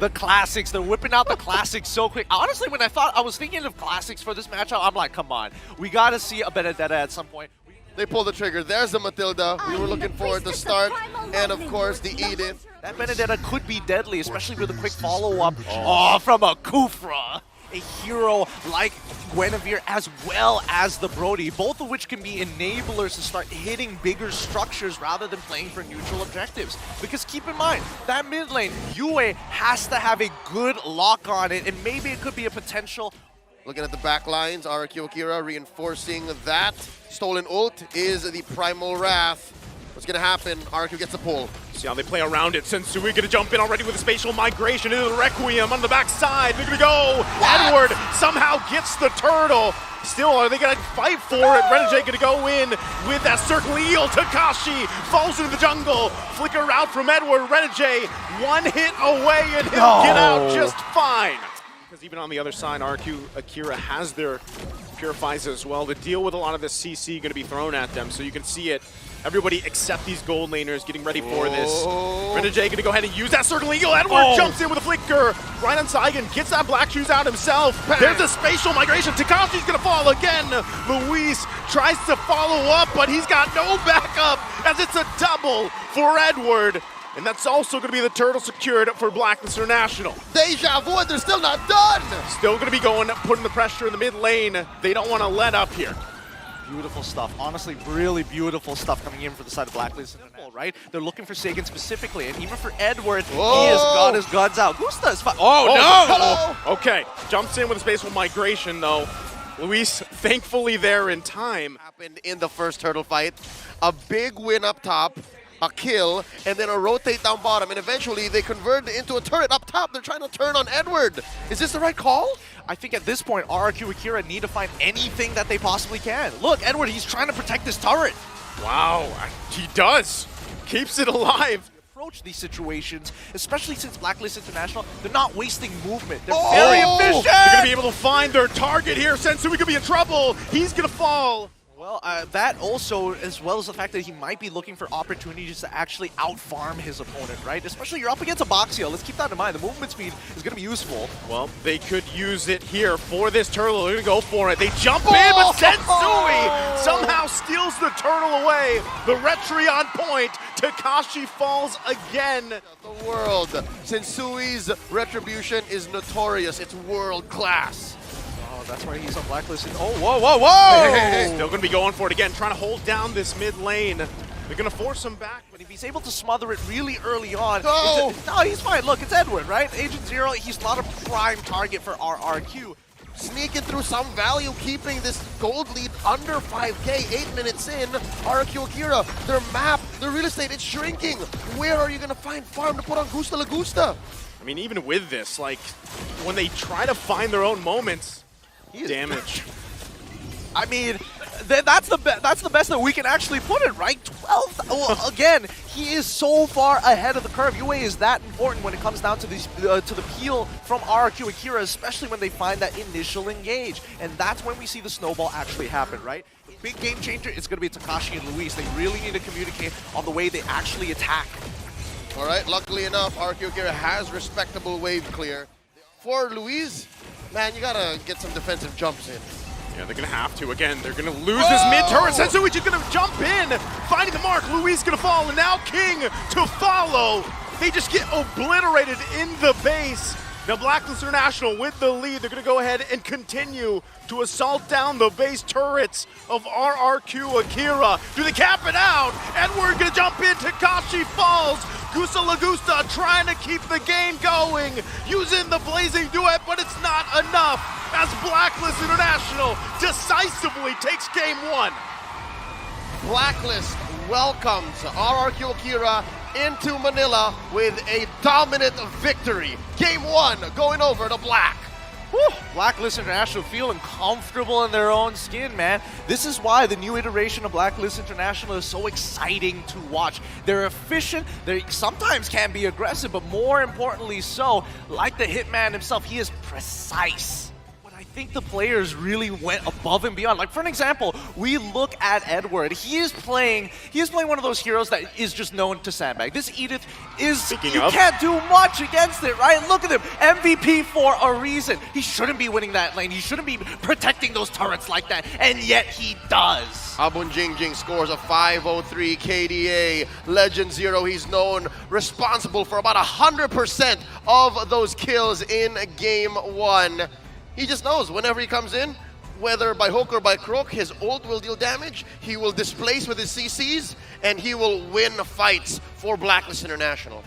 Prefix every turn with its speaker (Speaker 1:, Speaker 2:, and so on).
Speaker 1: The classics, they're whipping out the classics so quick. Honestly, when I was thinking of classics for this matchup, I'm like, come on, we gotta see a Benedetta at some point.
Speaker 2: They pull the trigger. There's the Matilda. We were looking forward to start. And of course, the Edith.
Speaker 1: That Benedetta could be deadly, especially with a quick follow-up from a Kufra. A hero like Guinevere as well as the Brody, both of which can be enablers to start hitting bigger structures rather than playing for neutral objectives. Because keep in mind, that mid lane, Yue has to have a good lock on it, and maybe it could be a potential.
Speaker 2: Looking at the back lines, RRQ Akira reinforcing that. Stolen ult is the Primal Wrath. What's going to happen? RRQ gets a pull.
Speaker 3: See how they play around it. Sensui going to jump in already with a spatial migration into the Requiem on the backside. They're going to go. Edward somehow gets the turtle. Still, are they going to fight for it? Renegade going to go in with that circle eel. Takashi falls into the jungle. Flicker out from Edward. Renegade one hit away and he'll get out just fine. Because even on the other side, RRQ Akira has their purifies as well to deal with a lot of the CC going to be thrown at them. So you can see it. Everybody except these gold laners getting ready for this. Renegade going to go ahead and use that circle eagle. Edward jumps in with a flicker. Right on Saigon gets that black shoes out himself. There's a spatial migration. Takashi's going to fall again. Luis tries to follow up, but he's got no backup as it's a double for Edward. And that's also going to be the turtle secured for Blacklist International.
Speaker 2: Deja vu, and they're still not done!
Speaker 3: Still going to be going, putting the pressure in the mid lane. They don't want to let up here.
Speaker 1: Beautiful stuff. Honestly, really beautiful stuff coming in for the side of Blacklist International, right? They're looking for Sagan specifically, and even for Edward, he has got his guns out. Gusta is fine.
Speaker 3: Oh, no! Okay, jumps in with a spatial migration, though. Luis, thankfully there in time.
Speaker 2: Happened in the first turtle fight. A big win up top. A kill, and then a rotate down bottom, and eventually they convert into a turret up top. They're trying to turn on Edward. Is this the right call?
Speaker 1: I think at this point, RRQ Akira need to find anything that they possibly can. Look, Edward, he's trying to protect this turret.
Speaker 3: Wow, he does. Keeps it alive.
Speaker 1: Approach these situations, especially since Blacklist International, they're not wasting movement. They're very efficient.
Speaker 3: They're going to be able to find their target here. Sensui could be in trouble. He's going to fall.
Speaker 1: Well, that also, as well as the fact that he might be looking for opportunities to actually out-farm his opponent, right? Especially you're up against a Boxio. Let's keep that in mind. The movement speed is going to be useful.
Speaker 3: Well, they could use it here for this turtle. They're going to go for it. They jump in, but Sensui somehow steals the turtle away. The retry on point. Takashi falls again.
Speaker 2: The world. Sensui's retribution is notorious. It's world class.
Speaker 1: That's why he's on Blacklist. Oh, whoa, whoa, whoa!
Speaker 3: Still going to be going for it again, trying to hold down this mid lane. They're going to force him back.
Speaker 1: But if he's able to smother it really early on,
Speaker 2: no,
Speaker 1: he's fine. Look, it's Edward, right? Agent Zero, he's not a prime target for RRQ.
Speaker 2: Sneaking through some value, keeping this gold lead under 5K, 8 minutes in. RRQ Akira, their map, their real estate, it's shrinking. Where are you going to find farm to put on Gusta La Gusta?
Speaker 3: I mean, even with this, like, when they try to find their own moments, damage.
Speaker 1: I mean, that's the best that we can actually put it, right? 12. Well, again, he is so far ahead of the curve. UA is that important when it comes down to these to the peel from RRQ Akira, especially when they find that initial engage, and that's when we see the snowball actually happen, right? The big game changer is going to be Takashi and Luis. They really need to communicate on the way they actually attack.
Speaker 2: All right. Luckily enough, RRQ Akira has respectable wave clear. For Luis, man, you gotta get some defensive jumps in.
Speaker 3: Yeah, they're gonna have to. Again, they're gonna lose this mid-turret. Sensuichi's gonna jump in, finding the mark. Luis gonna fall, and now King to follow. They just get obliterated in the base. Now Blacklist International with the lead. They're gonna go ahead and continue to assault down the base turrets of RRQ Akira. Do they cap it out? Edward gonna jump in, Takashi falls. Gusta La Gusta trying to keep the game going, using the blazing duet, but it's not enough as Blacklist International decisively takes game one.
Speaker 2: Blacklist welcomes RRQ Akira into Manila with a dominant victory. Game one going over to Black.
Speaker 1: Whew. Blacklist International feeling comfortable in their own skin, man. This is why the new iteration of Blacklist International is so exciting to watch. They're efficient, they sometimes can be aggressive, but more importantly so, like the Hitman himself, he is precise. What I I think the players really went above and beyond. Like, for an example, we look at Edward. He is playing one of those heroes that is just known to sandbag. This Edith is, you can't do much against it, right? Look at him, MVP for a reason. He shouldn't be winning that lane. He shouldn't be protecting those turrets like that, and yet he does.
Speaker 2: Abun Jingjing scores a 503 KDA. Legend Zero, he's known responsible for about 100% of those kills in game 1. He just knows whenever he comes in, whether by hook or by crook, his ult will deal damage, he will displace with his CCs, and he will win fights for Blacklist International.